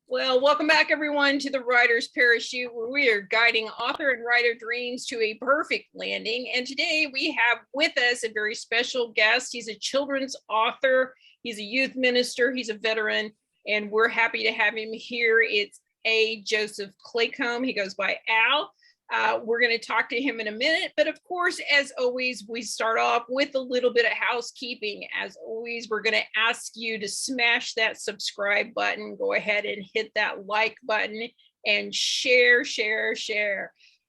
Well, welcome back everyone to the Writer's Parachute, where we are guiding author and writer dreams to a perfect landing. And today we have with us a very special guest. He's a children's author, he's a youth minister, he's a veteran, and we're happy to have him here. It's A. Joseph Claycomb. He goes by Al. We're going to talk to him in a minute, but of course, as always, we start off with a little bit of housekeeping. As always, we're going to ask you to smash that subscribe button, go ahead and hit that like button, and share.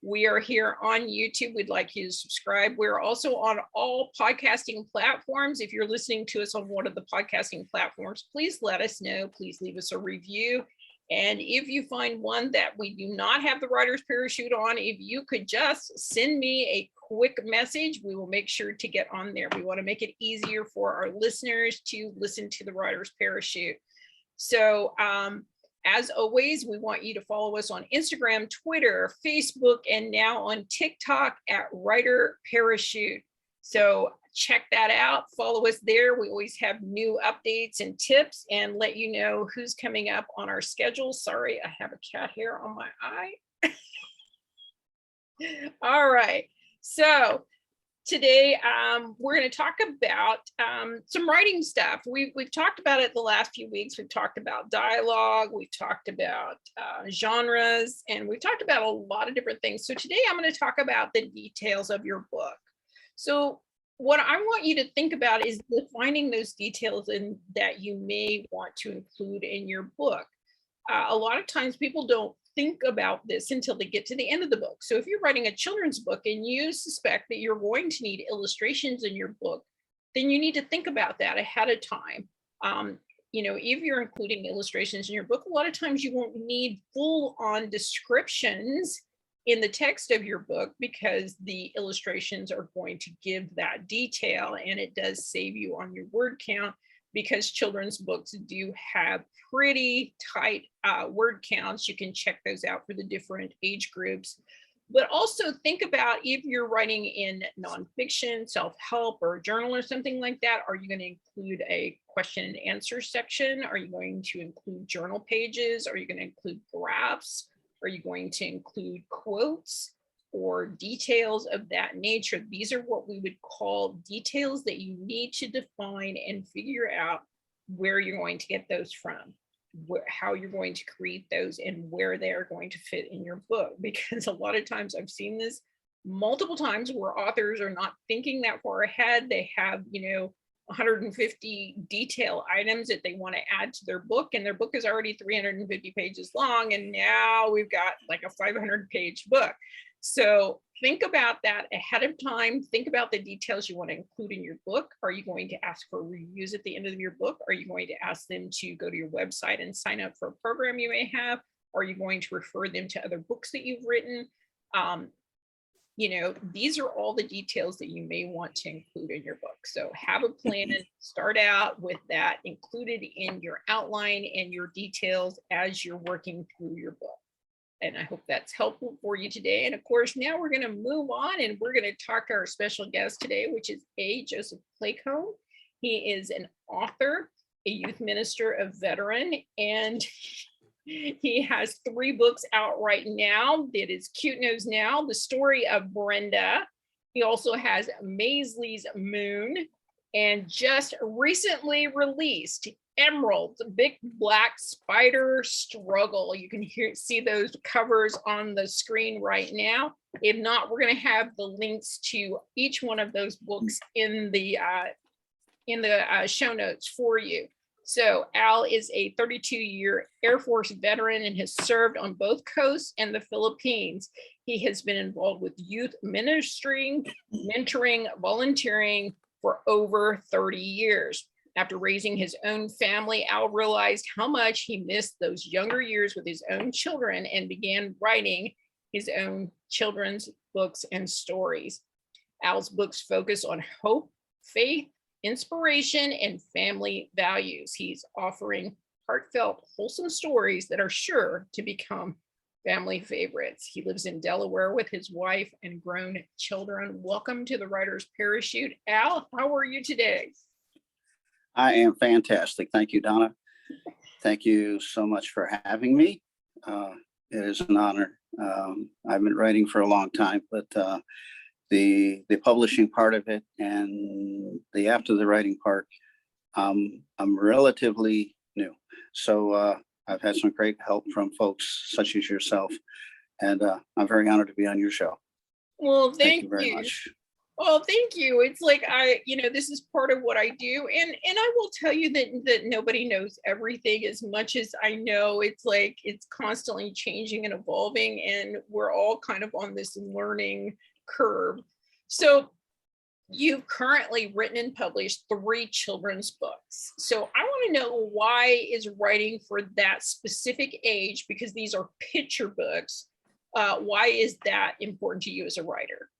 We are here on YouTube. We'd like you to subscribe. We're also on all podcasting platforms. If you're listening to us on one of the podcasting platforms, please let us know. Please leave us a review. And if you find one that we do not have the Writer's Parachute on, if you could just send me a quick message, we will make sure to get on there. We want to make it easier for our listeners to listen to the Writer's Parachute. So as always, we want you to follow us on Instagram, Twitter, Facebook, and now on TikTok at Writer Parachute. So check that out, follow us there. We always have new updates and tips and let you know who's coming up on our schedule. Sorry, I have a cat hair on my eye. All right, so today we're going to talk about some writing stuff. We've talked about it the last few weeks. We've talked about dialogue, we've talked about genres, and we've talked about a lot of different things. So today I'm going to talk about the details of your book. So what I want you to think about is defining those details that you may want to include in your book. A lot of times people don't think about this until they get to the end of the book. So if you're writing a children's book and you suspect that you're going to need illustrations in your book, then you need to think about that ahead of time. If you're including illustrations in your book, a lot of times you won't need full-on descriptions in the text of your book because the illustrations are going to give that detail, and it does save you on your word count because children's books do have pretty tight word counts. You can check those out for the different age groups. But also think about if you're writing in nonfiction, self-help, or a journal or something like that, are you going to include a question and answer section? Are you going to include journal pages? Are you going to include graphs? Are you going to include quotes or details of that nature? These are what we would call details that you need to define and figure out where you're going to get those from, how you're going to create those, and where they're going to fit in your book. Because a lot of times I've seen this multiple times where authors are not thinking that far ahead. They have, 150 detail items that they want to add to their book, and their book is already 350 pages long, and now we've got like a 500-page book. So think about that ahead of time. Think about the details you want to include in your book. Are you going to ask for reviews at the end of your book? Are you going to ask them to go to your website and sign up for a program you may have? Are you going to refer them to other books that you've written? These are all the details that you may want to include in your book. So have a plan and start out with that included in your outline and your details as you're working through your book. And I hope that's helpful for you today. And of course, now we're going to move on and we're going to talk to our special guest today, which is A. Joseph Claycomb. He is an author, a youth minister, a veteran, and he has 3 books out right now. It is Cute Knows Now, The Story of Brenda. He also has Maisley's Moon, and just recently released Emerald, the Big Black Spider Struggle. You can see those covers on the screen right now. If not, we're going to have the links to each one of those books in the show notes for you. So Al is a 32-year Air Force veteran and has served on both coasts and the Philippines. He has been involved with youth ministry, mentoring, volunteering for over 30 years. After raising his own family, Al realized how much he missed those younger years with his own children and began writing his own children's books and stories. Al's books focus on hope, faith, inspiration, and family values. He's offering heartfelt, wholesome stories that are sure to become family favorites. He lives in Delaware with his wife and grown children. Welcome to the Writer's Parachute. Al, how are you today? I am fantastic. Thank you, Donna. Thank you so much for having me. It is an honor. I've been writing for a long time, but the publishing part of it and the after the writing part, I'm relatively new. So I've had some great help from folks such as yourself, and I'm very honored to be on your show. Well, Thank thank you very you. much. Well, thank you. It's like this is part of what I do, and I will tell you that nobody knows everything as much as I know. It's like it's constantly changing and evolving, and we're all kind of on this learning curve. So you've currently written and published 3 children's books. So I want to know, why is writing for that specific age, because these are picture books, why is that important to you as a writer?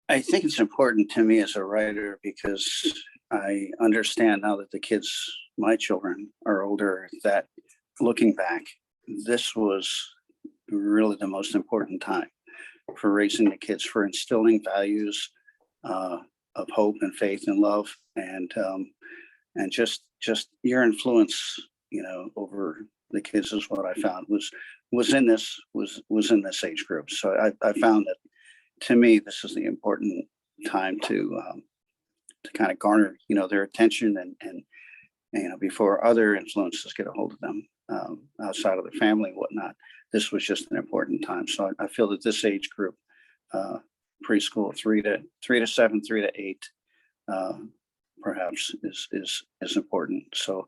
I think it's important to me as a writer because I understand now that the kids, my children, are older, that looking back, this was really the most important time for raising the kids, for instilling values of hope and faith and love, and just your influence, over the kids is what I found was in this age group. So I found that, to me, this is the important time to kind of garner, their attention, and before other influences get a hold of them outside of the family and whatnot. This was just an important time. So I feel that this age group, preschool, 3 to 7, 3 to 8, perhaps is important. So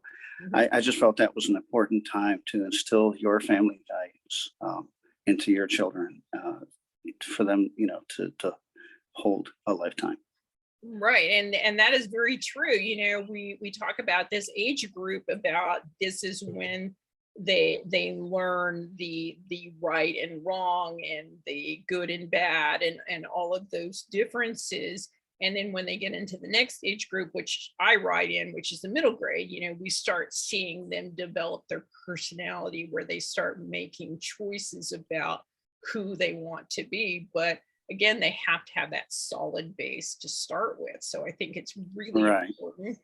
I just felt that was an important time to instill your family values into your children, for them, to hold a lifetime. Right. And that is very true. We talk about this age group, about this is when they learn the right and wrong and the good and bad, and all of those differences. And then when they get into the next age group, which I write in, which is the middle grade, we start seeing them develop their personality, where they start making choices about who they want to be. But again, they have to have that solid base to start with. So I think it's really Right. important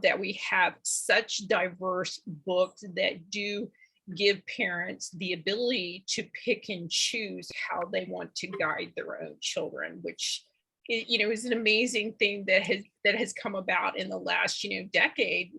that we have such diverse books that do give parents the ability to pick and choose how they want to guide their own children, which is an amazing thing that has come about in the last decade.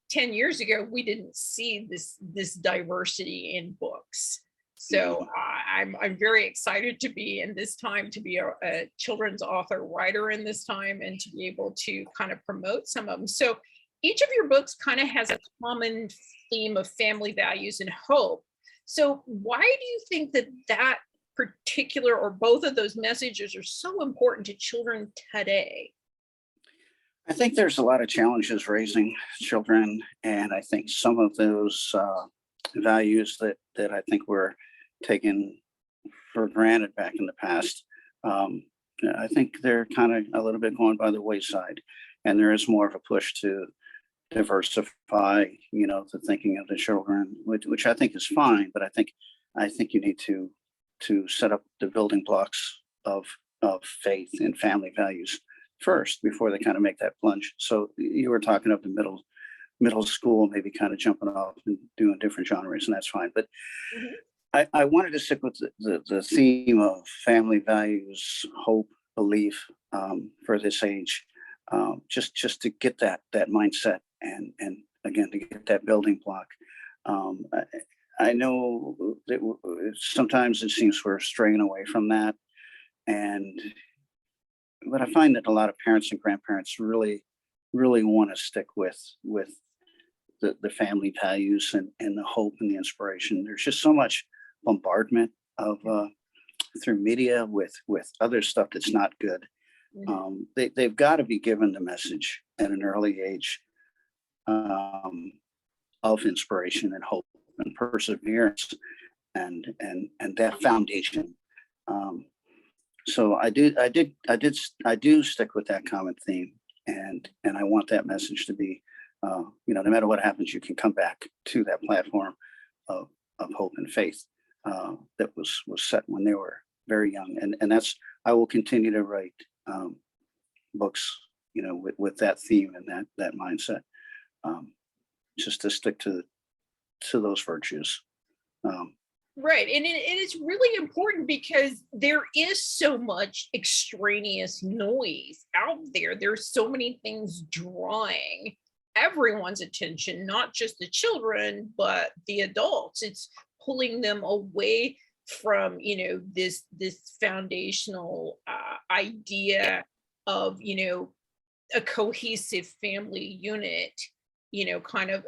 10 years ago, we didn't see this diversity in books. So I'm very excited to be in this time, to be a children's author writer in this time, and to be able to kind of promote some of them. So each of your books kind of has a common theme of family values and hope. So why do you think that particular, or both of those messages, are so important to children today? I think there's a lot of challenges raising children, and I think some of those values that I think were taken for granted back in the past, I think they're kind of a little bit going by the wayside, and there is more of a push to diversify, the thinking of the children, which I think is fine. But I think you need to set up the building blocks of faith and family values first before they kind of make that plunge. So you were talking of the middle school, maybe kind of jumping off and doing different genres, and that's fine. But Mhm. I wanted to stick with the theme of family values, hope, belief, for this age, just to get that mindset, and again, to get that building block. I know that sometimes it seems we're straying away from that, but I find that a lot of parents and grandparents really want to stick with the family values and the hope and the inspiration. There's just so much bombardment of through media with other stuff that's not good. They've got to be given the message at an early age, of inspiration and hope and perseverance, and that foundation. So I do stick with that common theme, and I want that message to be, no matter what happens, you can come back to that platform of hope and faith, that was set when they were very young, and that's, I will continue to write books, with that theme and that mindset. just to stick to those virtues. Right. And it's really important because there is so much extraneous noise out there. There's so many things drawing everyone's attention, not just the children, but the adults. It's pulling them away from, this foundational idea of, a cohesive family unit, kind of,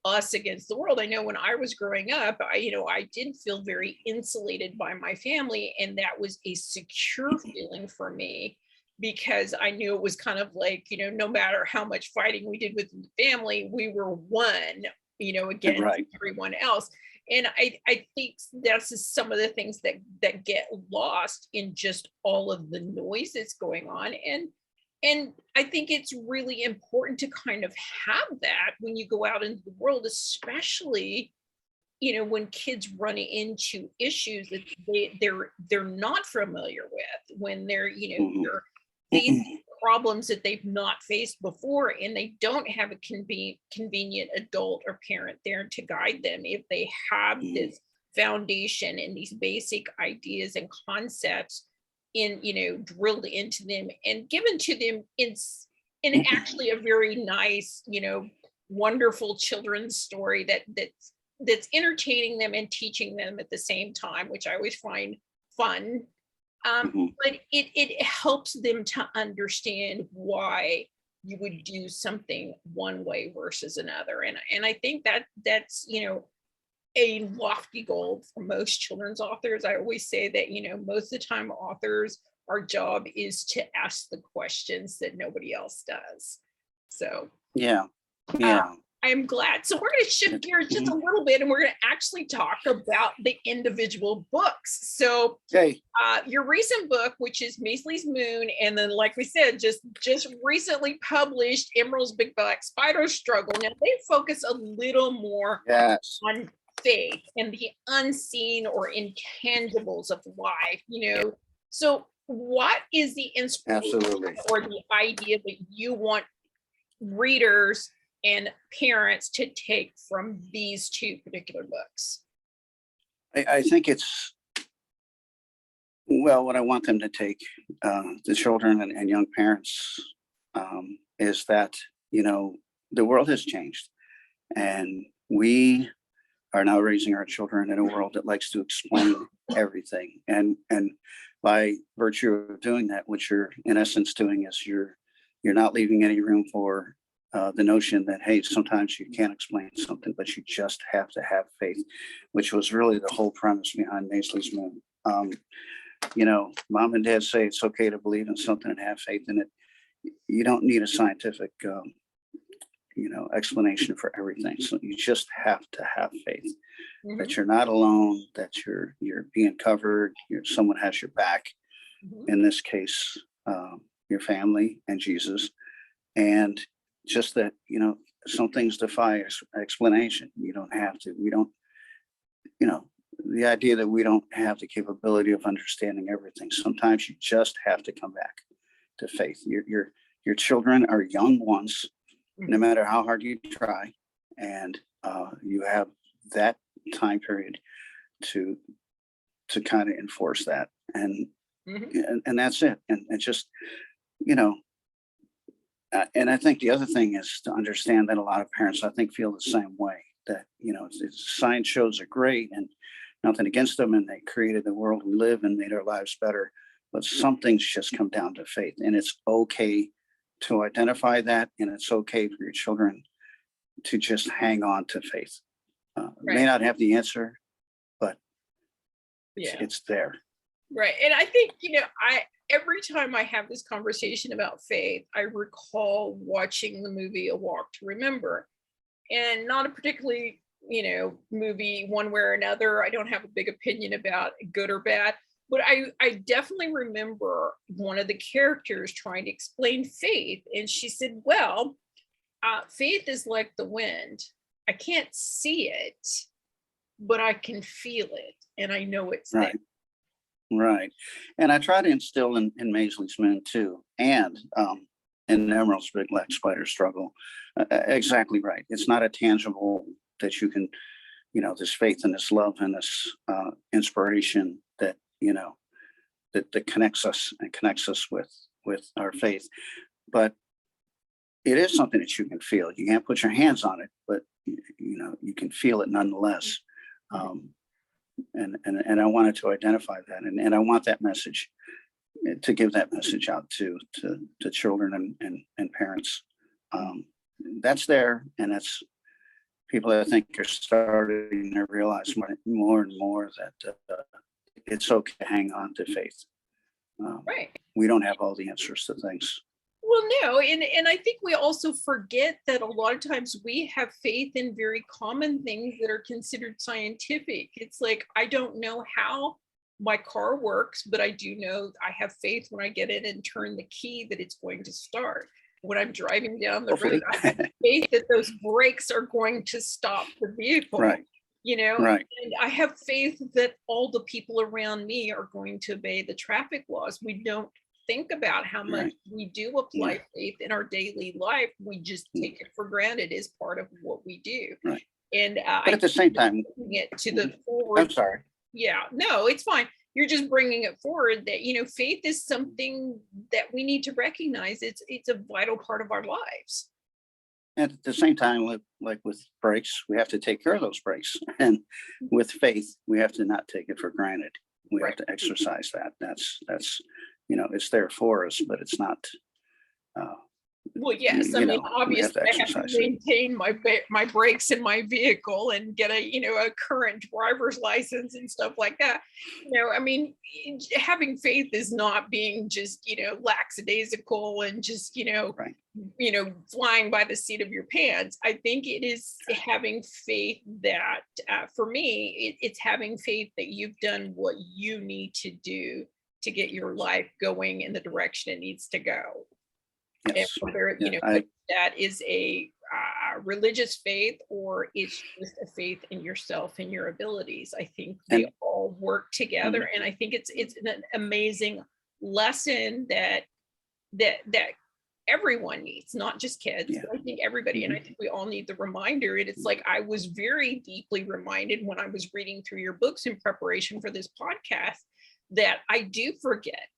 us against the world. I know when I was growing up, I did feel very insulated by my family, and that was a secure feeling for me because I knew it was kind of like, no matter how much fighting we did within the family, we were one, against Right. everyone else. And I think that's just some of the things that get lost in just all of the noise that's going on. And I think it's really important to kind of have that when you go out into the world, especially, when kids run into issues that they're not familiar with, when they're these problems that they've not faced before, and they don't have a convenient adult or parent there to guide them. If they have this foundation and these basic ideas and concepts drilled into them and given to them in actually a very nice, wonderful children's story that's entertaining them and teaching them at the same time, which I always find fun. But it helps them to understand why you would do something one way versus another. And I think that's a lofty goal for most children's authors. I always say that, most of the time authors, our job is to ask the questions that nobody else does. So Yeah. I'm glad. So we're going to shift gears just a little bit, and we're going to actually talk about the individual books. So your recent book, which is Maisley's Moon, and then, like we said, just recently published Emerald's Big Black Spider Struggle. Now they focus a little more on faith and the unseen or intangibles of life, So what is the inspiration or the idea that you want readers and parents to take from these two particular books? I think it's, what I want them to take, the children and young parents, is that, the world has changed, and we are now raising our children in a world that likes to explain everything. And by virtue of doing that, what you're in essence doing is you're not leaving any room for the notion that, hey, sometimes you can't explain something, but you just have to have faith, which was really the whole premise behind Maisley's Moon. Mom and dad say it's okay to believe in something and have faith in it. You don't need a scientific explanation for everything. So you just have to have faith that you're not alone, that you're being covered, someone has your back. In this case, your family and Jesus. And just that, some things defy explanation. You don't have to, we don't, the idea that we don't have the capability of understanding everything. Sometimes you just have to come back to faith. Your children are young ones, no matter how hard you try, and you have that time period to kind of enforce that, and that's it. And just, and I think the other thing is to understand that a lot of parents, I think, feel the same way, that, science shows are great and nothing against them, and they created the world we live and made our lives better, but some things just come down to faith, and it's okay to identify that, and it's okay for your children to just hang on to faith. May not have the answer, but it's there. Right. And I think, every time I have this conversation about faith, I recall watching the movie A Walk to Remember, and not a particularly, movie one way or another. I don't have a big opinion about good or bad, but I definitely remember one of the characters trying to explain faith. And she said, well, faith is like the wind. I can't see it, but I can feel it. And I know it's there. Right. And I try to instill in Maisley's Moon too. And in Emerald's Big Black Spider Struggle. Exactly right. It's not a tangible that you can, this faith and this love and this inspiration that, that connects us and connects us with our faith. But it is something that you can feel. You can't put your hands on it, but you can feel it nonetheless. And I wanted to identify that, and I want that message, to give that message out to children and parents. That's there, and that's people that I think are starting to realize more and more that it's okay to hang on to faith. Right. We don't have all the answers to things. Well, no, and I think we also forget that a lot of times we have faith in very common things that are considered scientific. It's like, I don't know how my car works, but I do know I have faith when I get in and turn the key that it's going to start. When I'm driving down the road, I have faith that those brakes are going to stop the vehicle. Right. Right. And I have faith that all the people around me are going to obey the traffic laws. We don't think about how much we do apply faith in our daily life. We just take it for granted as part of what we do. Right. And but at the same time, it to the forward. I'm sorry. Yeah, no, it's fine. You're just bringing it forward that, faith is something that we need to recognize. It's a vital part of our lives. And at the same time, like with brakes, we have to take care of those brakes. And with faith, we have to not take it for granted. We have to exercise that. That's it's there for us, but it's not. Well, yes, obviously I have to maintain my brakes in my vehicle and get a current driver's license and stuff like that. Having faith is not being just, lackadaisical and just, flying by the seat of your pants. I think it is having faith that, for me, it's having faith that you've done what you need to do to get your life going in the direction it needs to go. Yes. And whether that is a religious faith or it's just a faith in yourself and your abilities, I think they all work together. And I think it's an amazing lesson that everyone needs, not just kids. I think everybody, and I think we all need the reminder. And it's like I was very deeply reminded when I was reading through your books in preparation for this podcast that I do forget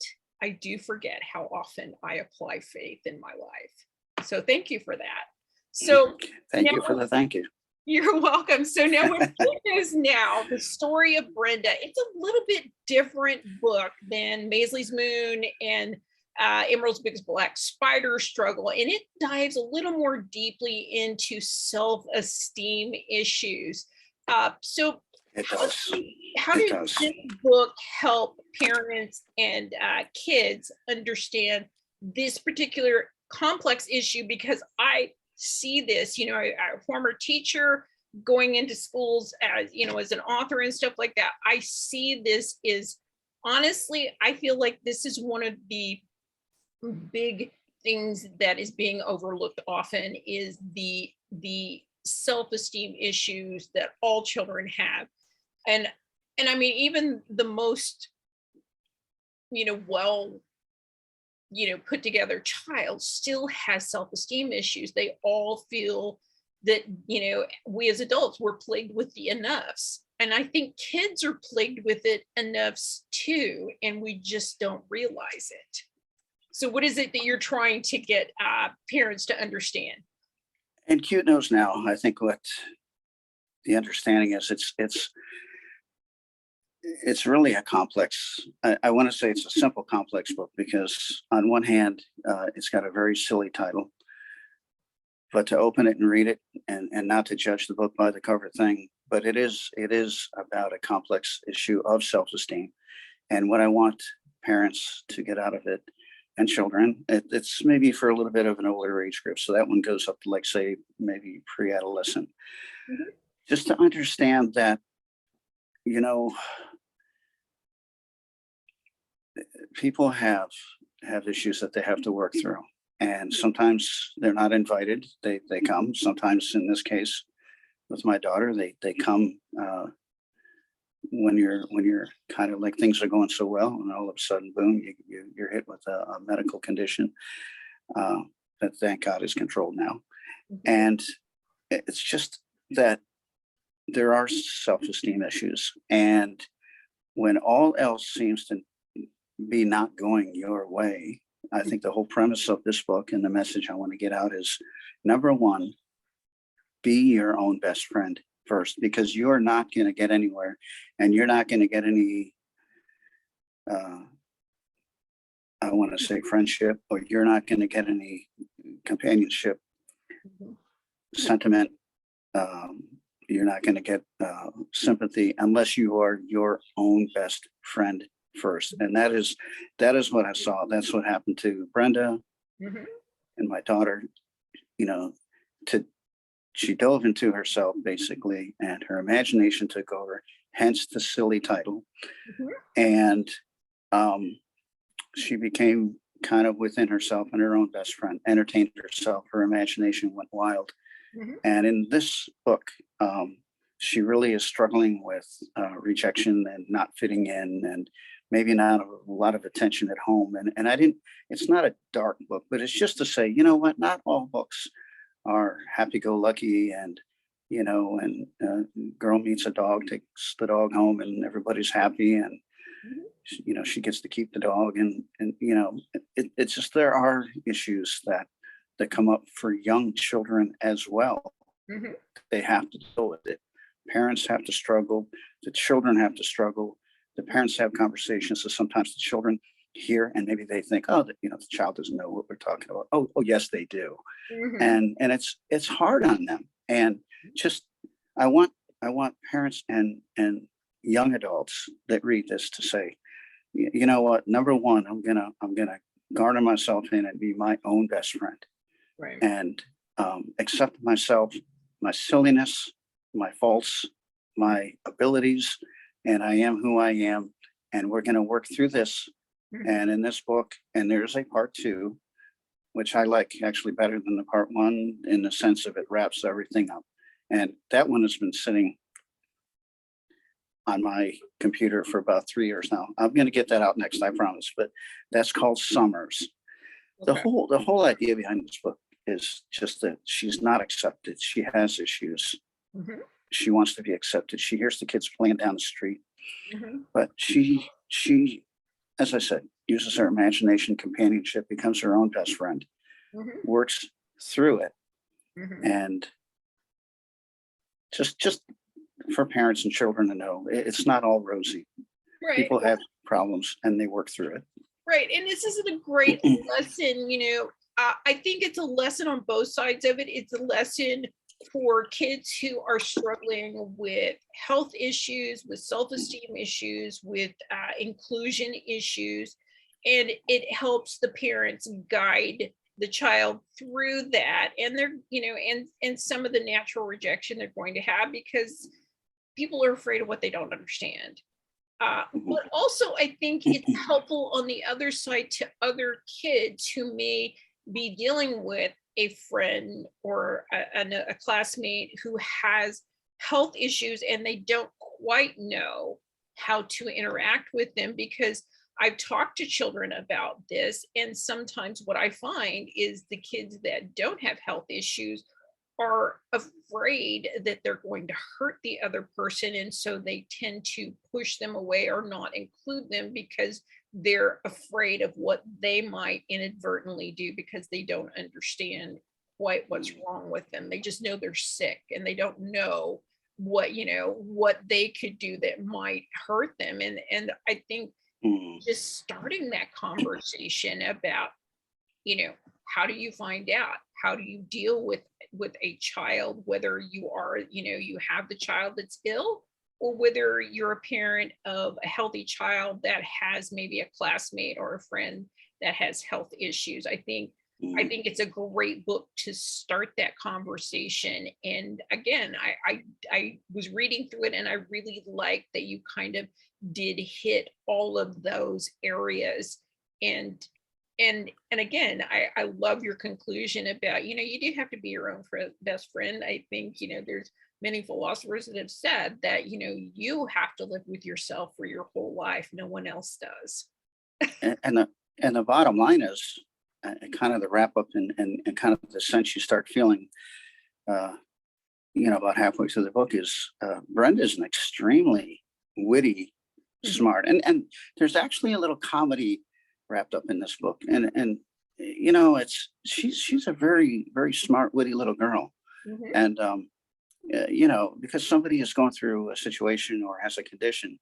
how often I apply faith in my life. So thank you for that. So thank you for the thank you. You're welcome. So now what is now the Story of Brenda? It's a little bit different book than Maisley's Moon and Emerald's Big Black Spider Struggle, and it dives a little more deeply into self-esteem issues. So it does. How does this book help parents and kids understand this particular complex issue? Because I see this, a former teacher going into schools as, as an author and stuff like that. I see this is, honestly, I feel like this is one of the big things that is being overlooked often is the self-esteem issues that all children have. And I mean, even the most, put together child still has self-esteem issues. They all feel that, we as adults, we're plagued with the enoughs. And I think kids are plagued with it enoughs too, and we just don't realize it. So what is it that you're trying to get parents to understand? And Cute knows now, I think what the understanding is, it's really a complex, I want to say it's a simple complex book, because on one hand, it's got a very silly title, but to open it and read it and not to judge the book by the cover thing, but it is about a complex issue of self-esteem. And what I want parents to get out of it, and children, it's maybe for a little bit of an older age group. So that one goes up to, like, say, maybe pre-adolescent. Just to understand that, people have issues that they have to work through, and sometimes they're not invited. They come. Sometimes, in this case, with my daughter, they come when you're kind of like things are going so well, and all of a sudden, boom, you're hit with a medical condition. that thank God is controlled now. Mhm. And it's just that there are self-esteem issues. And when all else seems to be not going your way, I think the whole premise of this book and the message I want to get out is, number one, be your own best friend first, because you're not going to get anywhere, and you're not going to get any, I want to say friendship, or you're not going to get any companionship, Mhm. sentiment. You're not going to get sympathy unless you are your own best friend first. And that is what I saw. That's what happened to Brenda Mhm. and my daughter. You know, to she dove into herself basically, and her imagination took over. Hence the silly title. Mhm. And she became kind of within herself and her own best friend. Entertained herself. Her imagination went wild. Mhm. And in this book, she really is struggling with rejection and not fitting in, and maybe not a lot of attention at home. And it's not a dark book, but it's just to say, you know what, not all books are happy-go-lucky, and, and girl meets a dog, takes the dog home, and everybody's happy. And, Mhm. she gets to keep the dog. And it's just, there are issues that come up for young children as well. Mhm. They have to deal with it. Parents have to struggle. The children have to struggle. The parents have conversations. So sometimes the children hear, and maybe they think, oh, the child doesn't know what we're talking about. Oh, yes, they do. Mhm. And it's hard on them. And just, I want parents and young adults that read this to say, you know what? Number one, I'm gonna garner myself in and be my own best friend, Right. and accept myself, my silliness, my faults, my abilities, and I am who I am. And we're going to work through this. Mhm. And in this book, and there's a part two, which I like actually better than the part one, in the sense of it wraps everything up. And that one has been sitting on my computer for about 3 years now. I'm going to get that out next, I promise. But that's called Summers. The Okay. whole idea behind this book is just that she's not accepted. She has issues. Mhm. She wants to be accepted. She hears the kids playing down the street, Mhm. but she, as I said, uses her imagination, companionship, becomes her own best friend, Mhm. works through it. Mhm. And just for parents and children to know, it's not all rosy. Right. People have problems and they work through it. Right. And this isn't a great lesson, I think it's a lesson on both sides of it. It's a lesson for kids who are struggling with health issues, with self-esteem issues, with inclusion issues, and it helps the parents guide the child through that, and they're, and some of the natural rejection they're going to have because people are afraid of what they don't understand. But also, I think it's helpful on the other side to other kids who may be dealing with a friend or a classmate who has health issues and they don't quite know how to interact with them, because I've talked to children about this. And sometimes what I find is the kids that don't have health issues are afraid that they're going to hurt the other person. And so they tend to push them away or not include them because they're afraid of what they might inadvertently do, because they don't understand quite what's wrong with them. They just know they're sick and they don't know what they could do that might hurt them. And I think Mm. just starting that conversation about, you know how do you find out, how do you deal with a child, whether you are, you have the child that's ill, or whether you're a parent of a healthy child that has maybe a classmate or a friend that has health issues. I think it's a great book to start that conversation. And again, I was reading through it and I really liked that you kind of did hit all of those areas. And and and again, I love your conclusion about, you do have to be your own best friend. I think, there's many philosophers that have said that, you have to live with yourself for your whole life. No one else does. And the bottom line is, kind of the wrap up and kind of the sense you start feeling, about halfway through the book is Brenda's an extremely witty, smart, and there's actually a little comedy wrapped up in this book, and she's a very, very smart, witty little girl, and because somebody is going through a situation or has a condition,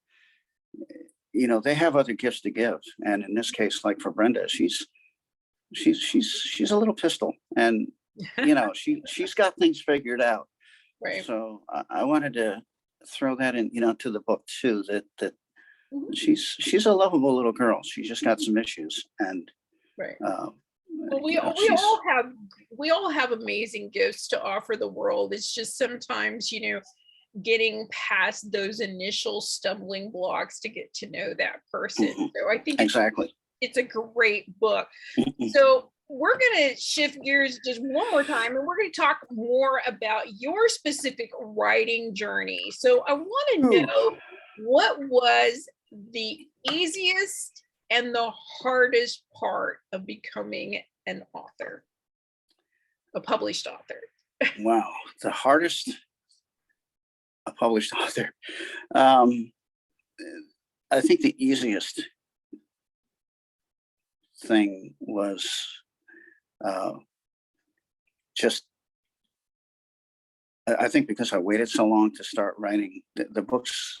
they have other gifts to give, and in this case, like for Brenda, she's a little pistol, and she's got things figured out. Right. So I wanted to throw that in, to the book too, that she's a lovable little girl. She's just got some issues, and right. Well, we all have amazing gifts to offer the world. It's just sometimes, getting past those initial stumbling blocks to get to know that person. So I think exactly. It's a great book. So we're going to shift gears just one more time, and we're going to talk more about your specific writing journey. So I want to know, what was the easiest and the hardest part of becoming an author, a published author? Wow, the hardest, a published author. I think the easiest thing was I think because I waited so long to start writing the books.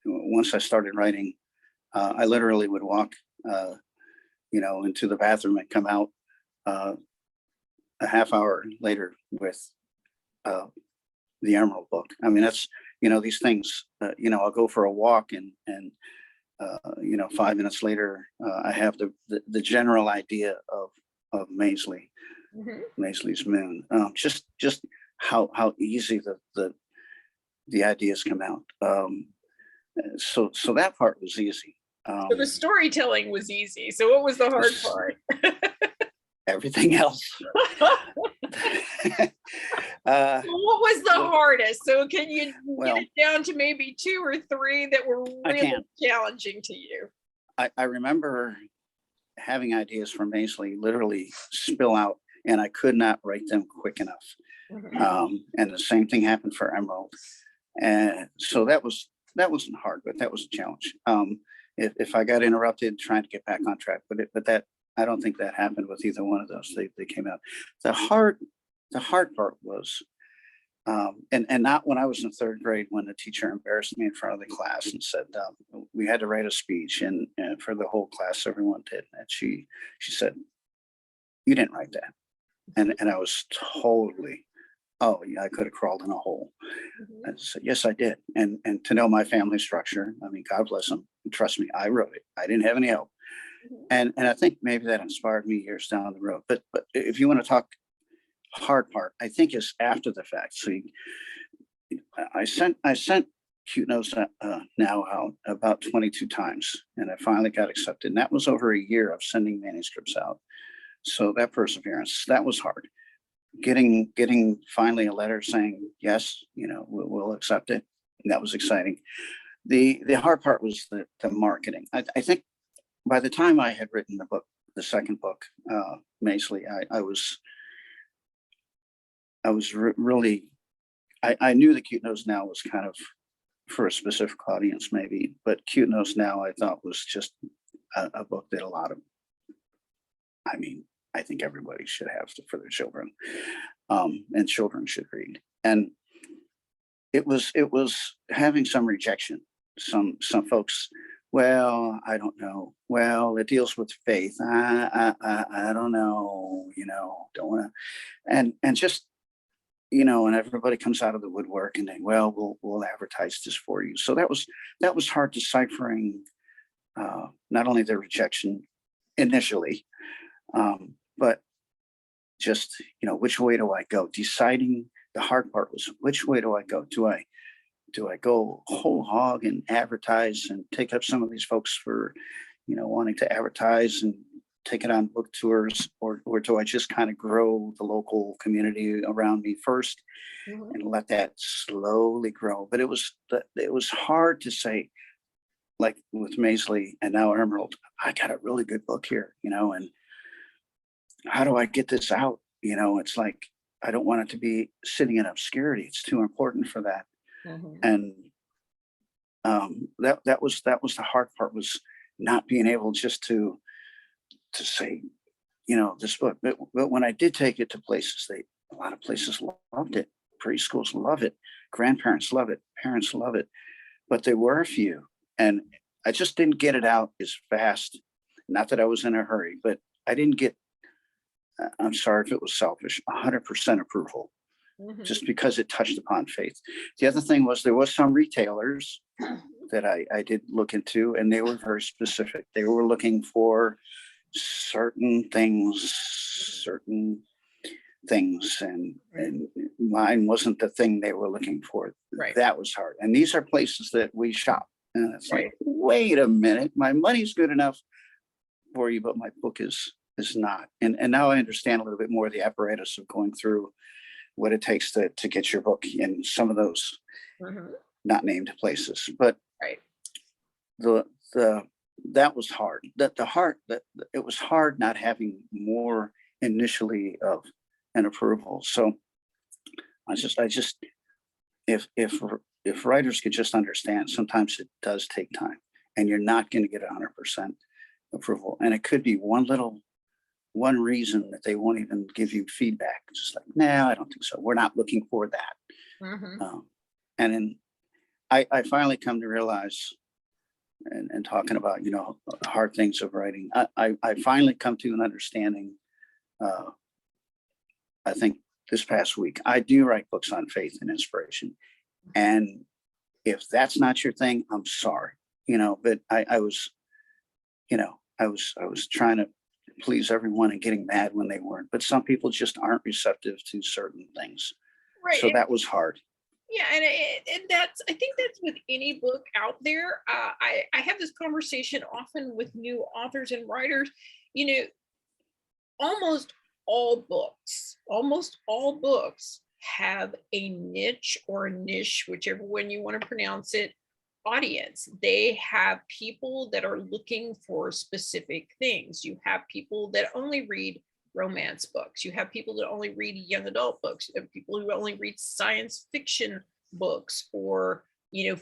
Once I started writing, I literally would walk into the bathroom and come out a half hour later with the Emerald book. I mean, that's these things. I'll go for a walk and 5 minutes later, I have the general idea of Maisley's Moon. Just how easy the ideas come out. So that part was easy. So the storytelling was easy. So what was the hard part? Everything else. What was the hardest? So can you get it down to maybe 2 or 3 that were really challenging to you? I remember having ideas for Maisley literally spill out, and I could not write them quick enough. And the same thing happened for Emerald. And so that wasn't hard, but that was a challenge. If I got interrupted trying to get back on track, but that I don't think that happened with either one of those. They came out. The hard part was, and not when I was in 3rd grade, when the teacher embarrassed me in front of the class and said we had to write a speech, and for the whole class, everyone did. And she said, "You didn't write that," and I was totally, oh yeah, I could have crawled in a hole. I said, yes, I did. And to know my family structure, I mean, God bless them. Trust me, I wrote it. I didn't have any help. And I think maybe that inspired me years down the road. But if you want to talk hard part, I think is after the fact. So I sent Cute Nose Now out about 22 times, and I finally got accepted. And that was over a year of sending manuscripts out. So that perseverance, that was hard. Getting finally a letter saying yes, we'll accept it. And that was exciting. The hard part was the marketing. I think by the time I had written the second book, Maisley, I was really, I knew that Cute Nose Now was kind of for a specific audience maybe, but Cute Nose Now I thought was just a book that I think everybody should have for their children, and children should read. And it was having some rejection. Some folks, well, I don't know. Well, it deals with faith. I don't know. Don't want to. And just and everybody comes out of the woodwork and they, well, we'll advertise this for you. So that was hard deciphering not only the rejection initially, but just, which way do I go? Deciding. The hard part was, which way do I go? Do I go whole hog and advertise and take up some of these folks for, wanting to advertise and take it on book tours, or do I just kind of grow the local community around me first and let that slowly grow? But it was hard to say, like with Maisley and now Emerald, I got a really good book here, and how do I get this out? It's like, I don't want it to be sitting in obscurity. It's too important for that. Mhm. And that was the hard part, was not being able just to say, this book. But when I did take it to places, a lot of places loved it. Preschools love it. Grandparents love it. Parents love it. But there were a few, and I just didn't get it out as fast. Not that I was in a hurry, but I didn't get, I'm sorry if it was selfish, 100% approval, Mhm. just because it touched upon faith. The other thing was, there was some retailers that I did look into, and they were very specific. They were looking for certain things, certain things, and mine wasn't the thing they were looking for. Right, That was hard. And these are places that we shop. And it's like, right. wait a minute, my money's good enough for you, but my book is not. And now I understand a little bit more of the apparatus of going through what it takes to get your book in some of those Mhm. not named places. But Right. the the that was hard. That it was hard not having more initially of an approval. So I just if writers could just understand, sometimes it does take time, and you're not going to get 100% approval, and it could be one reason that they won't even give you feedback. It's just like, no, I don't think so. We're not looking for that. Mhm. Um, and then I finally come to realize, and talking about, hard things of writing, I finally come to an understanding. Uh, I think this past week, I do write books on faith and inspiration, and if that's not your thing, I'm sorry. But I was trying to please everyone and getting mad when they weren't. But some people just aren't receptive to certain things, Right. so that was hard. Yeah, and that's, I think that's with any book out there. I have this conversation often with new authors and writers. You know, almost all books have a niche or a niche, whichever one you want to pronounce it, audience. They have people that are looking for specific things. You have people that only read romance books. You have people that only read young adult books. You have people who only read science fiction books, or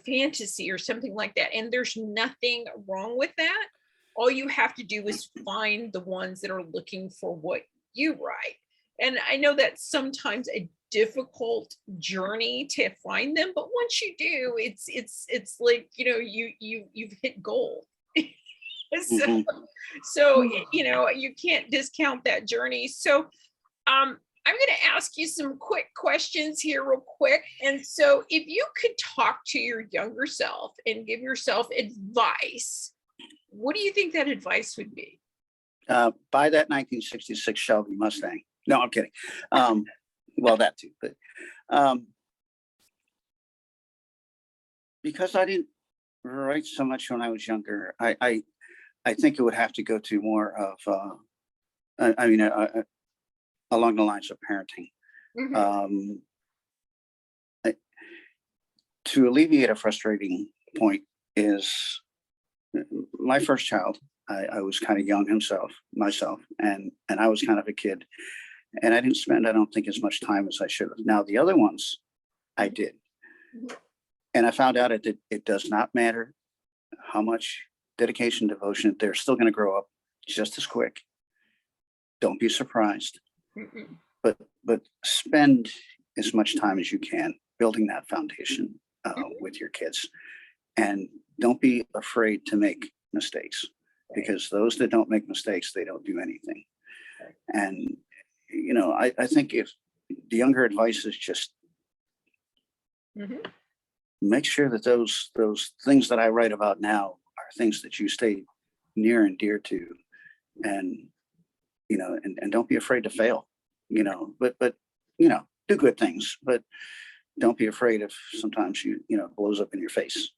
fantasy or something like that. And there's nothing wrong with that. All you have to do is find the ones that are looking for what you write. And I know that's sometimes a difficult journey to find them, but once you do, it's like, you've hit gold. so Hmm. you can't discount that journey. So I'm going to ask you some quick questions here real quick. And so if you could talk to your younger self and give yourself advice, what do you think that advice would be? Buy that 1966 Shelby Mustang. No, I'm kidding. Well, that too, but um, because I didn't write so much when I was younger, I think it would have to go to more of, along the lines of parenting. Mhm. Um, I- to alleviate a frustrating point is, my first child. I was kind of young myself, and I was kind of a kid, and I didn't spend, I don't think, as much time as I should have. Now the other ones, I did, Mhm. and I found out it does not matter how much dedication, devotion, they're still going to grow up just as quick. Don't be surprised, Mhm. but spend as much time as you can building that foundation Mhm. with your kids, and don't be afraid to make mistakes, Right. because those that don't make mistakes, they don't do anything. Right. And I think if the younger advice is just Mhm. make sure that those things that I write about now are things that you stay near and dear to, and and don't be afraid to fail, but do good things, but don't be afraid if sometimes it blows up in your face.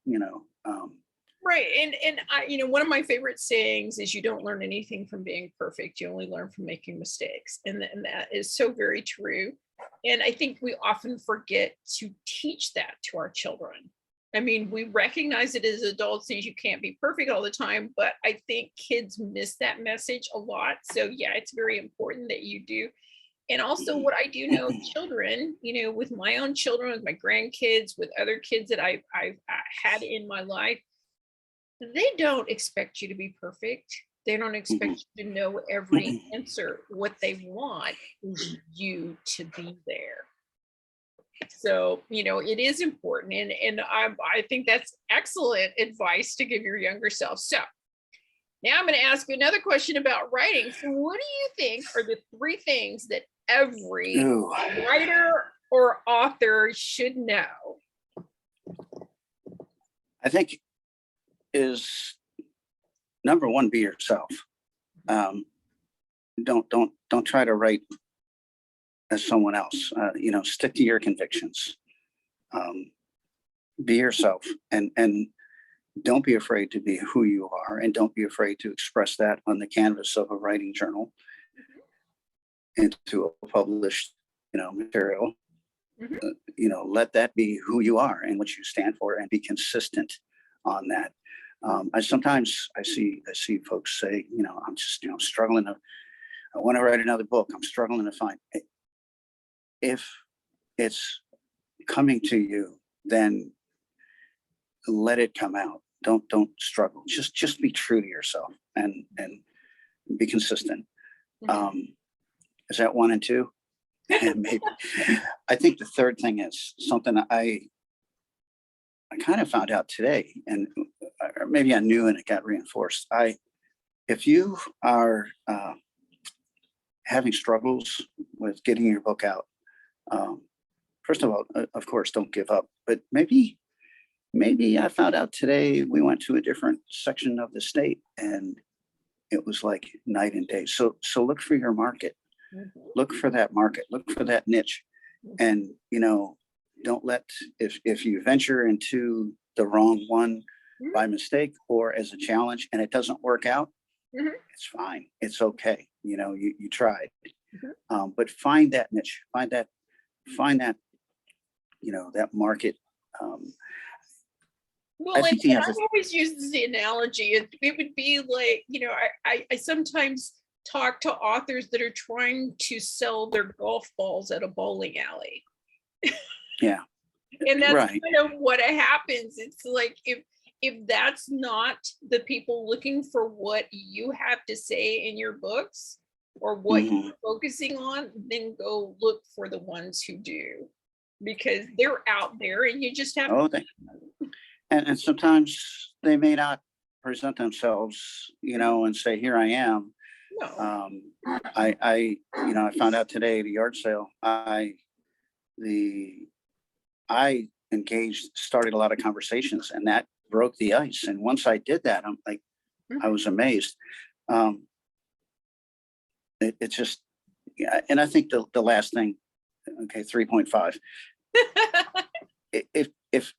Right. And one of my favorite sayings is, you don't learn anything from being perfect. You only learn from making mistakes. And that is so very true. And I think we often forget to teach that to our children. I mean, we recognize it as adults that you can't be perfect all the time, but I think kids miss that message a lot. So yeah, it's very important that you do. And also what I do know of children, with my own children, with my grandkids, with other kids that I've had in my life, they don't expect you to be perfect. They don't expect you to know every answer. What they want is you to be there. So, it is important. And I think that's excellent advice to give your younger self. So now I'm going to ask you another question about writing. So what do you think are the three things that every Ooh, writer or author should know? I think is number one, be yourself. Don't try to write as someone else. Stick to your convictions. Be yourself, and don't be afraid to be who you are, and don't be afraid to express that on the canvas of a writing journal into a published, material. Mhm. Let that be who you are and what you stand for, and be consistent on that. I see folks say, I'm just, struggling to, I want to write another book. I'm struggling to find. If it's coming to you, then let it come out. Don't struggle. Just be true to yourself, and be consistent. Mhm. Is that one and two? And maybe I think the third thing is something I kind of found out today, and or maybe I knew and it got reinforced. If you are having struggles with getting your book out, first of all, of course, don't give up. But maybe I found out today, we went to a different section of the state, and it was like night and day. So look for your market. Mhm. Look for that market. Look for that niche. And don't let, if you venture into the wrong one Mhm. by mistake or as a challenge and it doesn't work out, Mhm. it's fine. It's okay. You tried. Mhm. But find that niche. Find that that market. I Well, and think the other. I've always used the analogy. It would be like, I sometimes talk to authors that are trying to sell their golf balls at a bowling alley. Yeah, And that's right. kind of what happens. It's like if that's not the people looking for what you have to say in your books or what Mhm. you're focusing on, then go look for the ones who do, because they're out there and you just have to. Oh, and sometimes they may not present themselves, and say, "Here I am." No. I found out today at a yard sale. I started a lot of conversations, and that broke the ice. And once I did that, I Mhm. was amazed. Um, it's just, yeah. And I think the last thing, okay, 3.5. If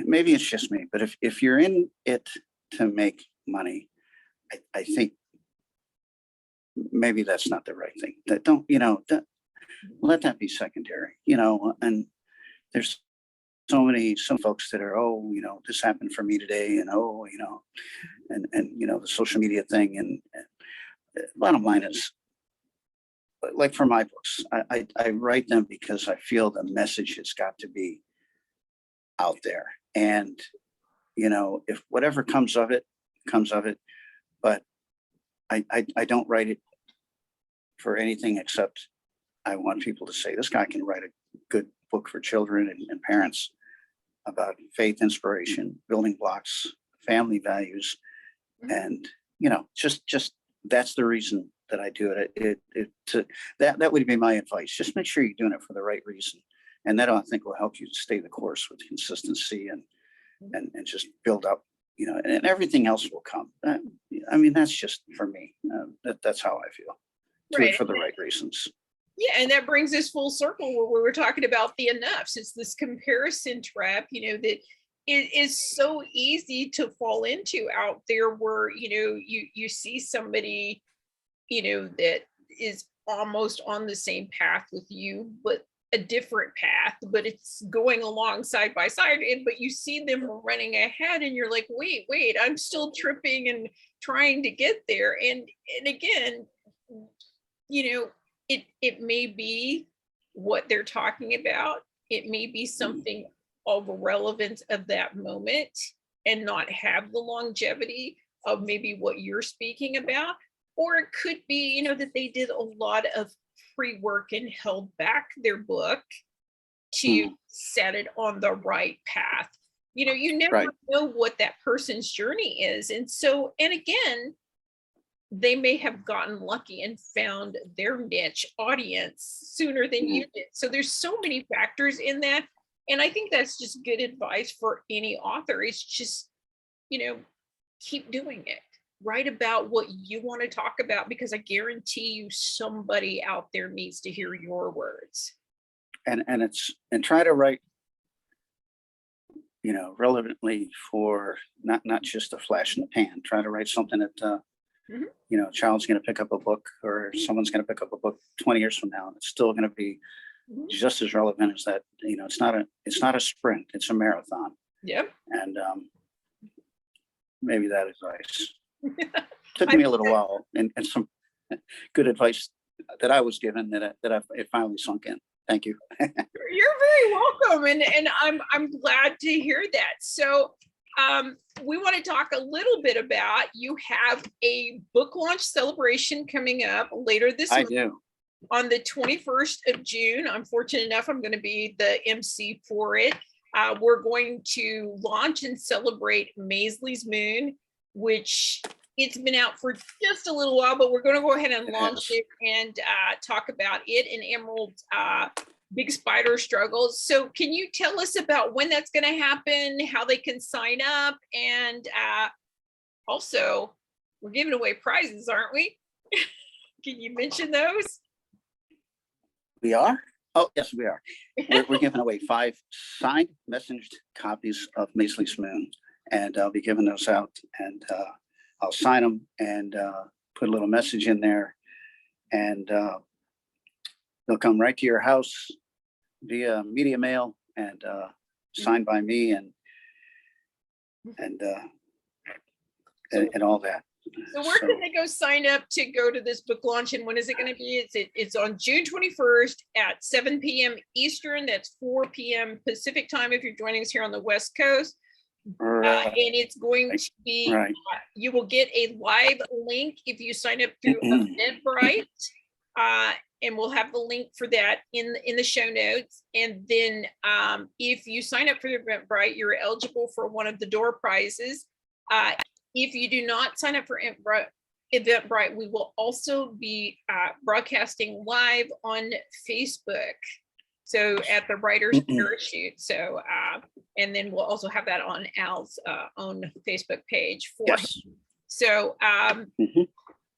maybe it's just me, but if you're in it to make money, I think maybe that's not the right thing. That don't, let that be secondary, and there's some folks that are, oh, this happened for me today, and oh, and the social media thing, and bottom line is, like for my books, I write them because I feel the message has got to be out there, and if whatever comes of it, but I don't write it for anything except I want people to say, this guy can write a good book for children and parents about faith, inspiration, building blocks, family values, Mhm. and just that's the reason that I do it. That would be my advice. Just make sure you're doing it for the right reason, and that I think will help you stay the course with consistency and just build up, and everything else will come. I mean, that's just for me. That's how I feel. Do it Right. for the right reasons. Yeah, and that brings us full circle where we were talking about the enoughs. It's this comparison trap, that it is so easy to fall into out there where, you see somebody, that is almost on the same path with you, but a different path, but it's going along side by side. But you see them running ahead and you're like, wait, I'm still tripping and trying to get there. And again, it may be what they're talking about. It may be something of relevance of that moment and not have the longevity of maybe what you're speaking about. Or it could be, that they did a lot of pre-work and held back their book to set it on the right path. You never know what that person's journey is. And again, they may have gotten lucky and found their niche audience sooner than you did. So there's so many factors in that. And I think that's just good advice for any author. It's just, keep doing it. Write about what you want to talk about, because I guarantee you somebody out there needs to hear your words. And try to write, relevantly for not just a flash in the pan. Try to write something that a child's going to pick up a book, or someone's going to pick up a book 20 years from now, and it's still going to be just as relevant as that. It's not a sprint, it's a marathon. Yep. And maybe that advice took me a little while, and some good advice that I was given that it finally sunk in. Thank you. You're very welcome, and I'm glad to hear that. So we want to talk a little bit about, you have a book launch celebration coming up later this month. I do. On the 21st of June. I'm fortunate enough, I'm going to be the MC for it. We're going to launch and celebrate Maisley's Moon, which it's been out for just a little while, but we're going to go ahead and launch it and talk about it and Emerald's Big Spider Struggles. So can you tell us about when that's going to happen, how they can sign up, and also we're giving away prizes, aren't we? Can you mention those? We are? Oh, yes, we are. We're giving away 5 signed messaged copies of Maisley's Moon, and I'll be giving those out, and I'll sign them and put a little message in there, and they'll come right to your house via media mail, and signed by me, and all that. So where can they go sign up to go to this book launch, and when is it going to be? It's on June 21st at 7 p.m. Eastern. That's 4 p.m. Pacific time if you're joining us here on the West Coast. And it's going to be, you will get a live link if you sign up through Eventbrite. And we'll have the link for that in the show notes. And then if you sign up for the Eventbrite, you're eligible for one of the door prizes. If you do not sign up for Eventbrite, we will also be broadcasting live on Facebook. So at the Writer's Parachute. So, and then we'll also have that on Al's own Facebook page for him. So,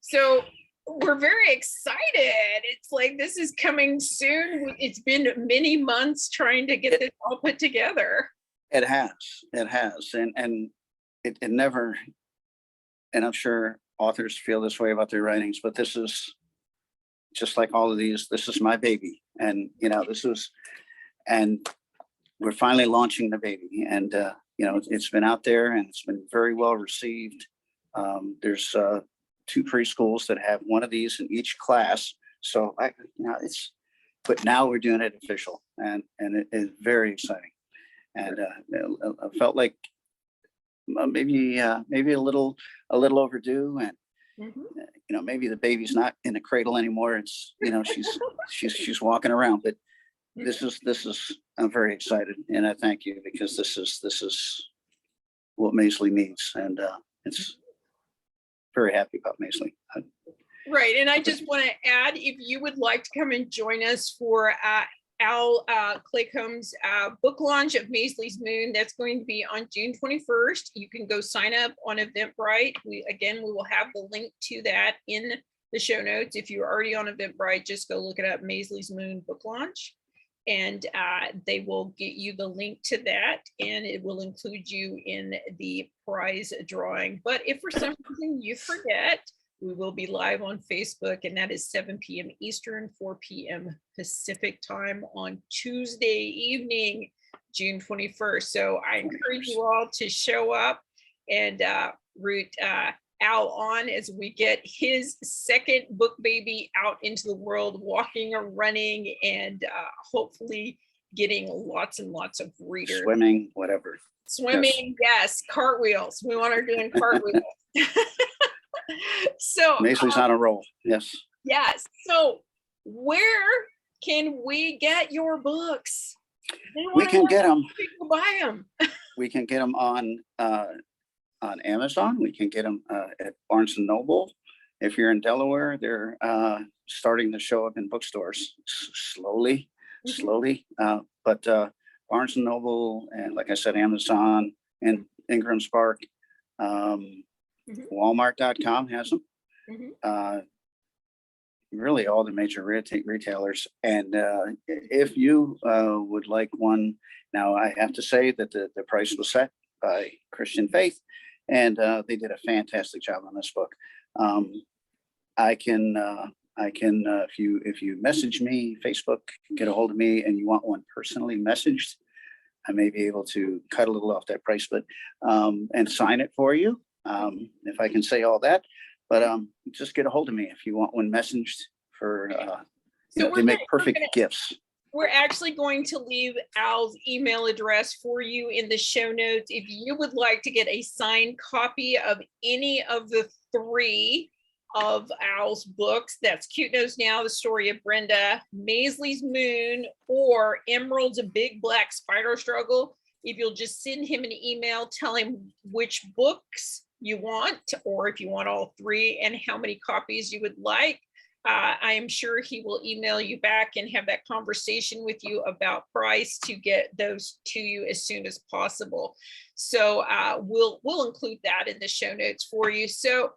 so we're very excited. It's like, this is coming soon. It's been many months trying to get this all put together. It has, and it never. And I'm sure authors feel this way about their writings, but this is just like all of these. This is my baby, and and we're finally launching the baby, and it's been out there and it's been very well received. There's 2 preschools that have one of these in each class, so but now we're doing it official, and it is very exciting, and I felt like maybe a little overdue, and maybe the baby's not in a cradle anymore. It's she's walking around, but this is I'm very excited, and I thank you, because this is what Maisley needs, and it's very happy about Maisley. Right, and I just want to add, if you would like to come and join us for Al Claycomb's book launch of Maisley's Moon, that's going to be on June 21st. You can go sign up on Eventbrite. We will have the link to that in the show notes. If you're already on Eventbrite, just go look it up, Maisley's Moon book launch, and they will get you the link to that, and it will include you in the prize drawing. But if for some reason you forget, We will be live on Facebook, and that is 7 p.m. Eastern, 4 p.m. Pacific time on Tuesday evening, June 21st. So I encourage you all to show up and root Al on as we get his second book baby out into the world, walking or running, and hopefully getting lots and lots of readers. Swimming, whatever. Swimming, yes. Cartwheels. We want her doing cartwheels. So Maisie's on a roll. Yes. Yes. So where can we get your books? We can get them. People buy them. We can get them on Amazon. We can get them at Barnes and Noble. If you're in Delaware, they're starting to show up in bookstores slowly. But Barnes and Noble, and like I said, Amazon and Ingram Spark, Walmart.com has them. Really all the major retailers. And if you would like one, now I have to say that the price was set by Christian Faith, and they did a fantastic job on this book. I can if you message me, Facebook, get a hold of me, and you want one personally messaged, I may be able to cut a little off that price, but and sign it for you, if I can say all that. But just get a hold of me if you want one messaged for. They make perfect gifts. We're actually going to leave Al's email address for you in the show notes. If you would like to get a signed copy of any of the 3 of Al's books, that's Cute Knows Now, The Story of Brenda, Maisley's Moon, or Emerald's A Big Black Spider Struggle, if you'll just send him an email, tell him which books you want, or if you want all 3 and how many copies you would like. I am sure he will email you back and have that conversation with you about price to get those to you as soon as possible. So we'll include that in the show notes for you. So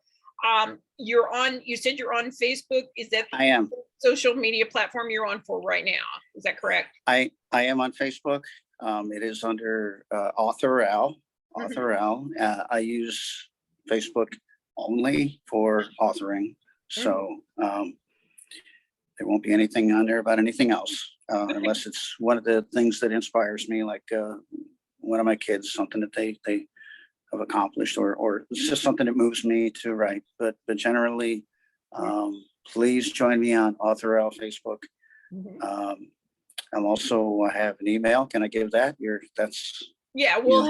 you said you're on Facebook. Is that I am social media platform you're on for right now? Is that correct? I am on Facebook. It is under Author Al. I use Facebook only for authoring. So there won't be anything on there about anything else, unless it's one of the things that inspires me, like one of my kids, something that they have accomplished, or it's just something that moves me to write. But generally, please join me on Author Al Facebook. I'm also, I have an email. Can I give that? We'll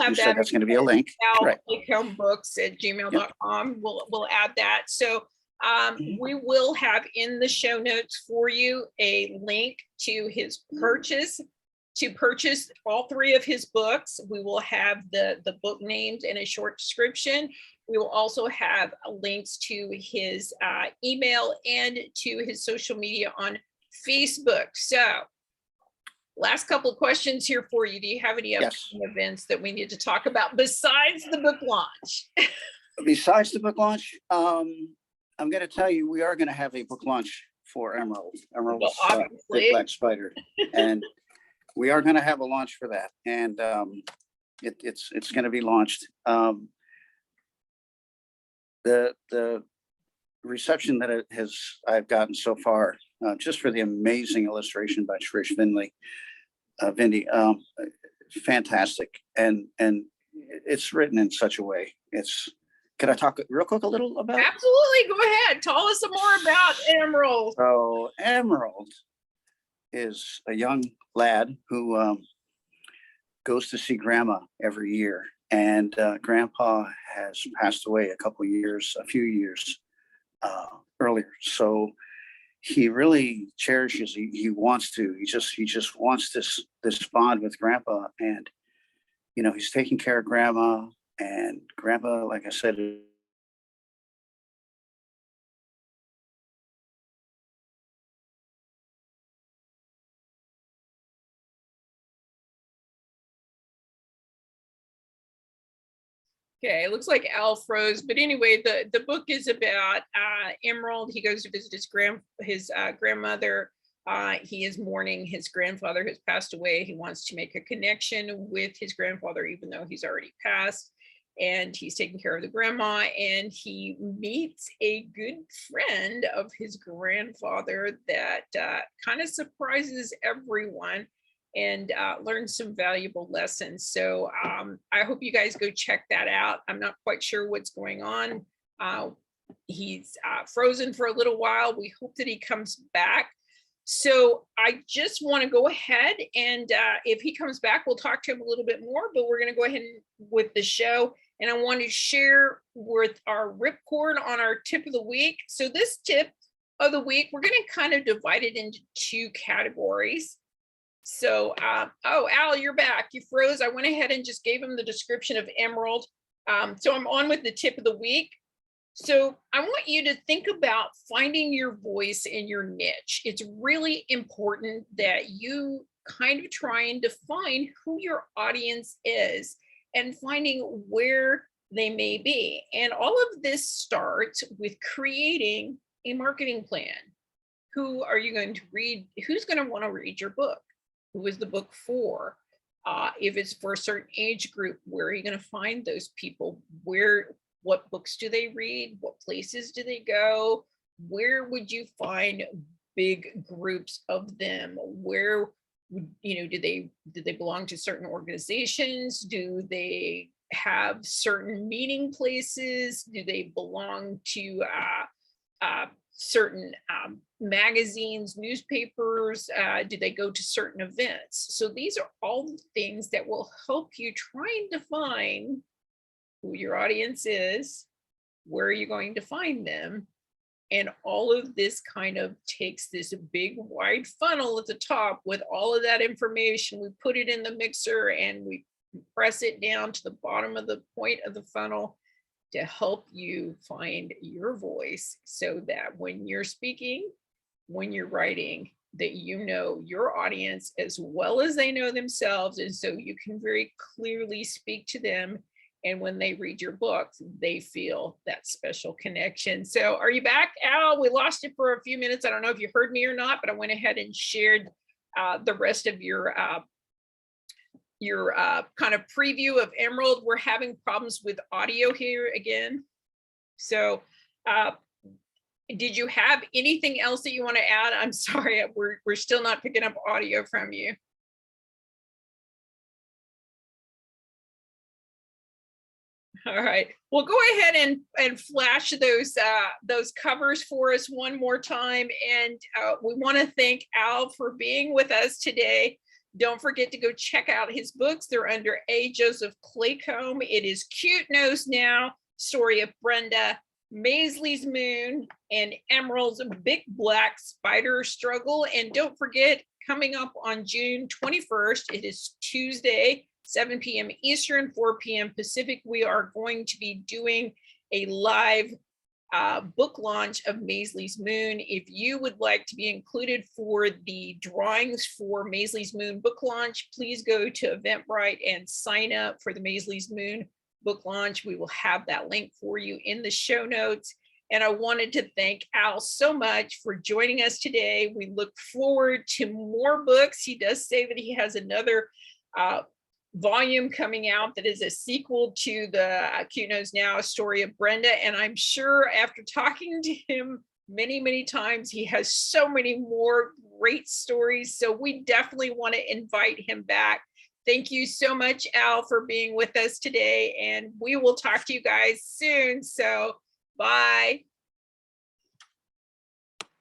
have that. That's going to be a link. Right. Claycombooks@gmail.com. We'll add that. So we will have in the show notes for you a link to his purchase. To purchase all 3 of his books, we will have the book names and a short description. We will also have links to his email and to his social media on Facebook. So last couple of questions here for you. Do you have any upcoming events that we need to talk about besides the book launch? Besides the book launch, I'm going to tell you, we are going to have a book launch for Emerald's Big Black Spider, and we are going to have a launch for that, and it's going to be launched. The reception that I've gotten so far, just for the amazing illustration by Trish Vindy, fantastic, and it's written in such a way. Can I talk real quick a little about it? Absolutely, go ahead. Tell us some more about Emerald. So Emerald is a young lad who goes to see grandma every year, and grandpa has passed away a few years earlier. So he really cherishes, he just wants this bond with grandpa, and he's taking care of grandma, and grandpa, like I said, Okay, it looks like Al froze, but anyway, the book is about Emerald. He goes to visit his grandmother. He is mourning. His grandfather has passed away. He wants to make a connection with his grandfather, even though he's already passed. and he's taking care of the grandma, and he meets a good friend of his grandfather that kind of surprises everyone and learns some valuable lessons. So I hope you guys go check that out. I'm not quite sure what's going on. He's frozen for a little while. We hope that he comes back. So I just want to go ahead and if he comes back, we'll talk to him a little bit more, but we're going to go ahead with the show. And I want to share with our ripcord on our tip of the week. So this tip of the week, we're going to kind of divide it into two categories. So, oh, Al, you're back. You froze. I went ahead and just gave him the description of Emerald. So I'm on with the tip of the week. So I want you to think about finding your voice in your niche. It's really important that you kind of try and define who your audience is and finding where they may be. And all of this starts with creating a marketing plan. Who are you going to read? Who's going to want to read your book? Who is the book for? If it's for a certain age group, where are you going to find those people? What books do they read? What places do they go? Where would you find big groups of them? Where, do they belong to certain organizations? Do they have certain meeting places? Do they belong to certain magazines, newspapers? Do they go to certain events? So these are all the things that will help you try and define who your audience is, where are you going to find them? And all of this kind of takes this big wide funnel at the top with all of that information. We put it in the mixer and we press it down to the bottom of the point of the funnel to help you find your voice, so that when you're speaking, when you're writing, that you know your audience as well as they know themselves. And so you can very clearly speak to them. And when they read your book, they feel that special connection. So are you back, Al? We lost you for a few minutes. I don't know if you heard me or not, but I went ahead and shared the rest of your kind of preview of Emerald. We're having problems with audio here again. So did you have anything else that you want to add? I'm sorry, we're still not picking up audio from you. All right, well, go ahead and flash those covers for us one more time. And we want to thank Al for being with us today. Don't forget to go check out his books. They're under A. Joseph Claycomb. It is Cute Nose Now, Story of Brenda, Maisley's Moon, and Emerald's Big Black Spider Struggle. And don't forget, coming up on June 21st, it is Tuesday, 7 p.m. Eastern, 4 p.m. Pacific, we are going to be doing a live book launch of Maisley's Moon. If you would like to be included for the drawings for Maisley's Moon book launch, please go to Eventbrite and sign up for the Maisley's Moon book launch. We will have that link for you in the show notes. And I wanted to thank Al so much for joining us today. We look forward to more books. He does say that he has another volume coming out that is a sequel to the Cute Nose Now, Story of Brenda. And I'm sure after talking to him many, many times, he has so many more great stories. So we definitely want to invite him back. Thank you so much, Al, for being with us today. And we will talk to you guys soon. So bye.